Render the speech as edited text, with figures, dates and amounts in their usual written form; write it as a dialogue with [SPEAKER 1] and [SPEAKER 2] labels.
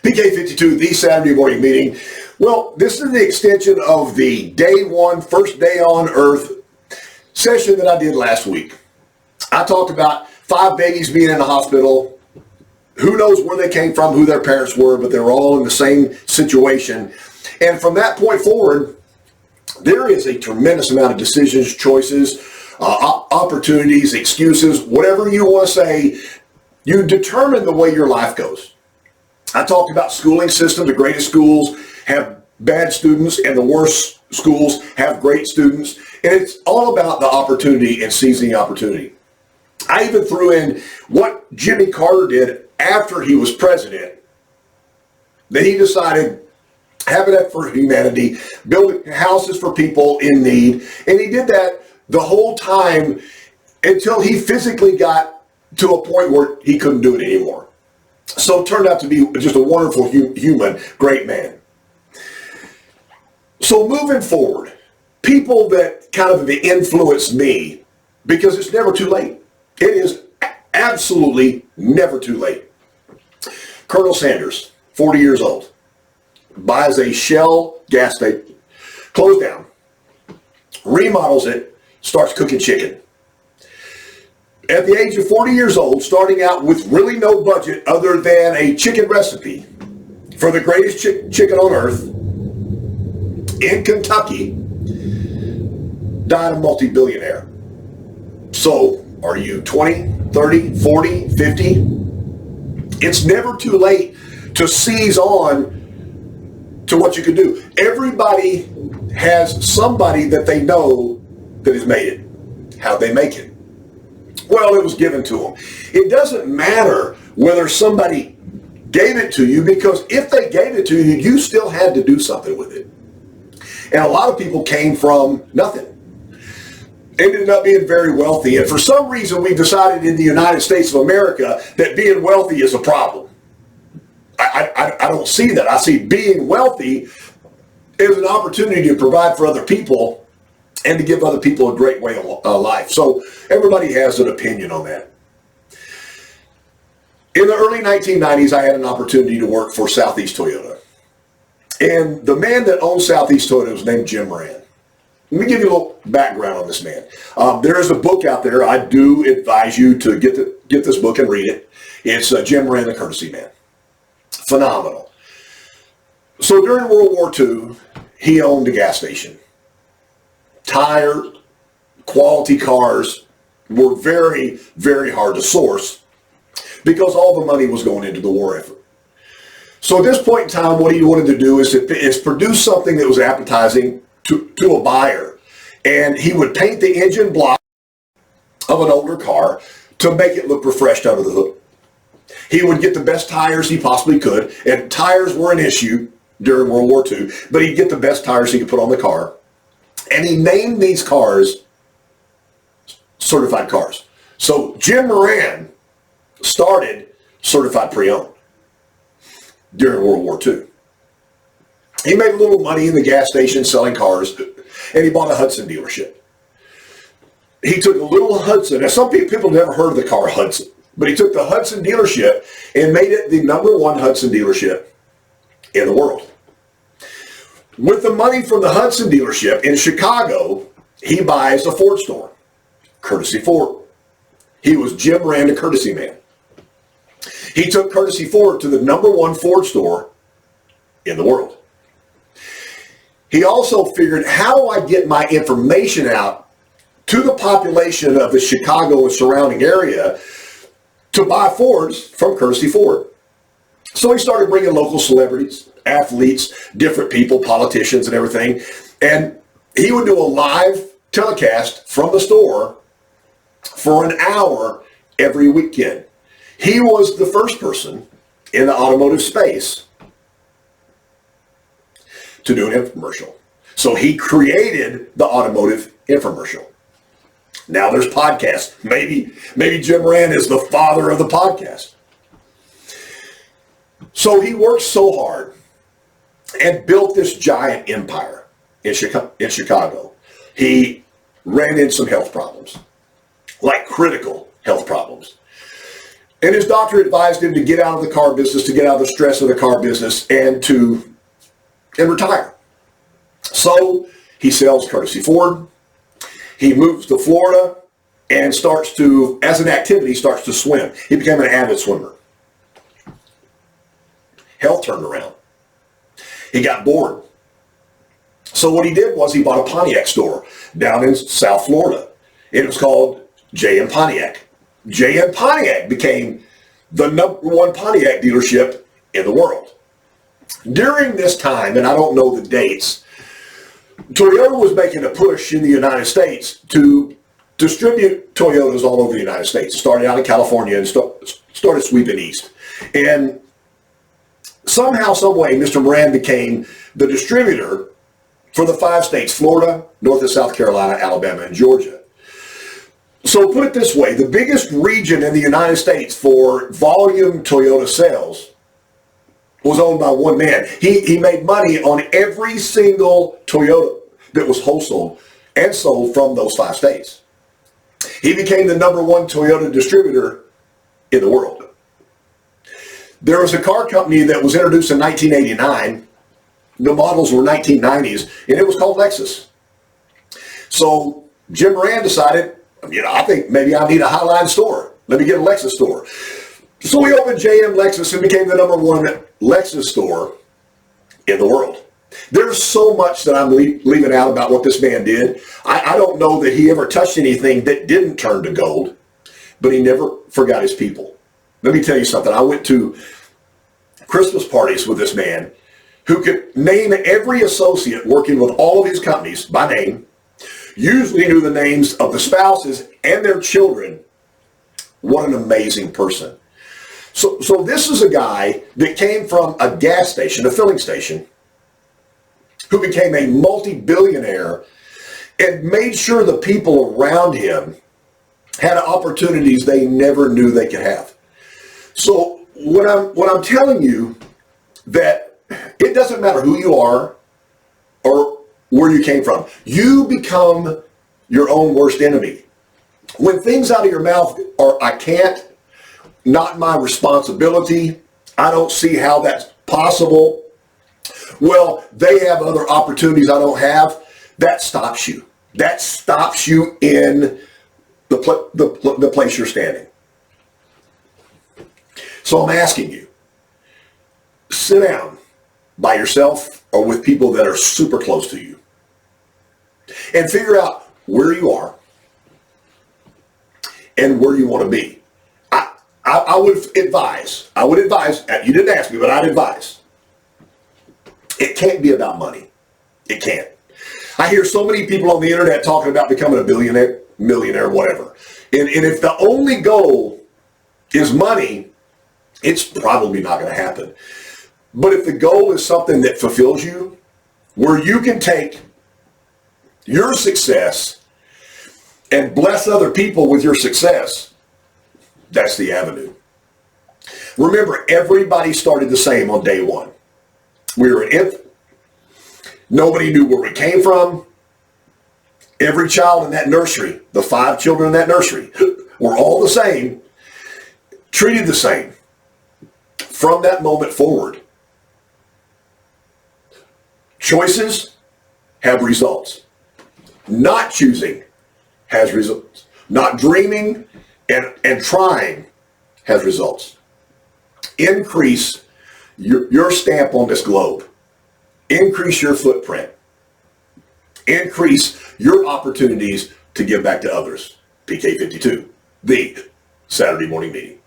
[SPEAKER 1] PK52, the Saturday morning meeting. Well, this is the extension of the day one, first day on earth session that I did last week. I talked about 5 babies being in the hospital. Who knows where they came from, who their parents were, but they were all in the same situation. And from that point forward, there is a tremendous amount of decisions, choices, opportunities, excuses, whatever you want to say. You determine the way your life goes. I talked about schooling system. The greatest schools have bad students and the worst schools have great students. And it's all about the opportunity and seizing the opportunity. I even threw in what Jimmy Carter did after he was president. That he decided Habitat for Humanity, building houses for people in need. And he did that the whole time until he physically got to a point where he couldn't do it anymore. So it turned out to be just a wonderful human, great man. So moving forward, people that kind of influenced me, because it's never too late. It is absolutely never too late. Colonel Sanders, 40 years old, buys a Shell gas station, closed down, remodels it, starts cooking chicken. At the age of 40 years old, starting out with really no budget other than a chicken recipe for the greatest chicken on earth in Kentucky, died a multi-billionaire. So, are you 20, 30, 40, 50? It's never too late to seize on to what you can do. Everybody has somebody that they know that has made it. How'd they make it? Well, it was given to them. It doesn't matter whether somebody gave it to you, because if they gave it to you, you still had to do something with it. And a lot of people came from nothing. Ended up being very wealthy. And for some reason, we've decided in the United States of America that being wealthy is a problem. I don't see that. I see being wealthy as an opportunity to provide for other people and to give other people a great way of life. So everybody has an opinion on that. In the early 1990s, I had an opportunity to work for Southeast Toyota. And the man that owned Southeast Toyota was named Jim Moran. Let me give you a little background on this man. There is a book out there. I do advise you to get this book and read it. It's Jim Moran, The Courtesy Man. Phenomenal. So during World War II, he owned a gas station. Tire, quality cars were very, very hard to source because all the money was going into the war effort. So at this point in time, what he wanted to do is produce something that was appetizing to a buyer. And he would paint the engine block of an older car to make it look refreshed under the hood. He would get the best tires he possibly could, and tires were an issue during World War II, but he'd get the best tires he could put on the car. And he named these cars certified cars. So Jim Moran started certified pre-owned during World War II. He made a little money in the gas station selling cars, and he bought a Hudson dealership. He took a little Hudson. Now, some people never heard of the car Hudson, but he took the Hudson dealership and made it the #1 Hudson dealership in the world. With the money from the Hudson dealership in Chicago, he buys a Ford store, Courtesy Ford. He was Jim Moran, the Courtesy Man. He took Courtesy Ford to the #1 Ford store in the world. He also figured, how do I get my information out to the population of the Chicago and surrounding area to buy Fords from Courtesy Ford? So he started bringing local celebrities, athletes, different people, politicians and everything. And he would do a live telecast from the store for an hour every weekend. He was the first person in the automotive space to do an infomercial. So he created the automotive infomercial. Now there's podcasts. Maybe Jim Moran is the father of the podcast. So he worked so hard and built this giant empire in Chicago. He ran into some health problems, like critical health problems. And his doctor advised him to get out of the car business, to get out of the stress of the car business, and retire. So he sells courtesy Ford. He moves to Florida and as an activity, starts to swim. He became an avid swimmer. Health turned around. He got bored. So what he did was he bought a Pontiac store down in South Florida. It was called J.M. Pontiac. J.M. Pontiac became the #1 Pontiac dealership in the world. During this time, and I don't know the dates, Toyota was making a push in the United States to distribute Toyotas all over the United States. Started out in California and started sweeping east. And somehow, some way, Mr. Moran became the distributor for the 5 states, Florida, North and South Carolina, Alabama, and Georgia. So put it this way, the biggest region in the United States for volume Toyota sales was owned by one man. He made money on every single Toyota that was wholesaled and sold from those 5 states. He became the #1 Toyota distributor in the world. There was a car company that was introduced in 1989. The models were 1990s, and it was called Lexus. So Jim Moran decided, I think maybe I need a Highline store. Let me get a Lexus store. So we opened JM Lexus and became the #1 Lexus store in the world. There's so much that I'm leaving out about what this man did. I don't know that he ever touched anything that didn't turn to gold, but he never forgot his people. Let me tell you something. I went to Christmas parties with this man who could name every associate working with all of his companies by name, usually knew the names of the spouses and their children. What an amazing person. So this is a guy that came from a gas station, a filling station, who became a multi-billionaire and made sure the people around him had opportunities they never knew they could have. So what I'm telling you, that it doesn't matter who you are or where you came from. You become your own worst enemy. When things out of your mouth are, I can't, not my responsibility, I don't see how that's possible, well, they have other opportunities I don't have, that stops you. That stops you in the place you're standing. So I'm asking you, sit down by yourself or with people that are super close to you and figure out where you are and where you want to be. I would advise, you didn't ask me, but I'd advise. It can't be about money. It can't. I hear so many people on the internet talking about becoming a billionaire, millionaire, whatever. And if the only goal is money, it's probably not going to happen. But if the goal is something that fulfills you, where you can take your success and bless other people with your success, that's the avenue. Remember, everybody started the same on day one. We were an infant. Nobody knew where we came from. Every child in that nursery, the 5 children in that nursery, were all the same, treated the same from that moment forward. Choices have results. Not choosing has results. Not dreaming and trying has results. Increase your stamp on this globe. Increase your footprint. Increase your opportunities to give back to others. PK52, the Saturday Morning Meeting.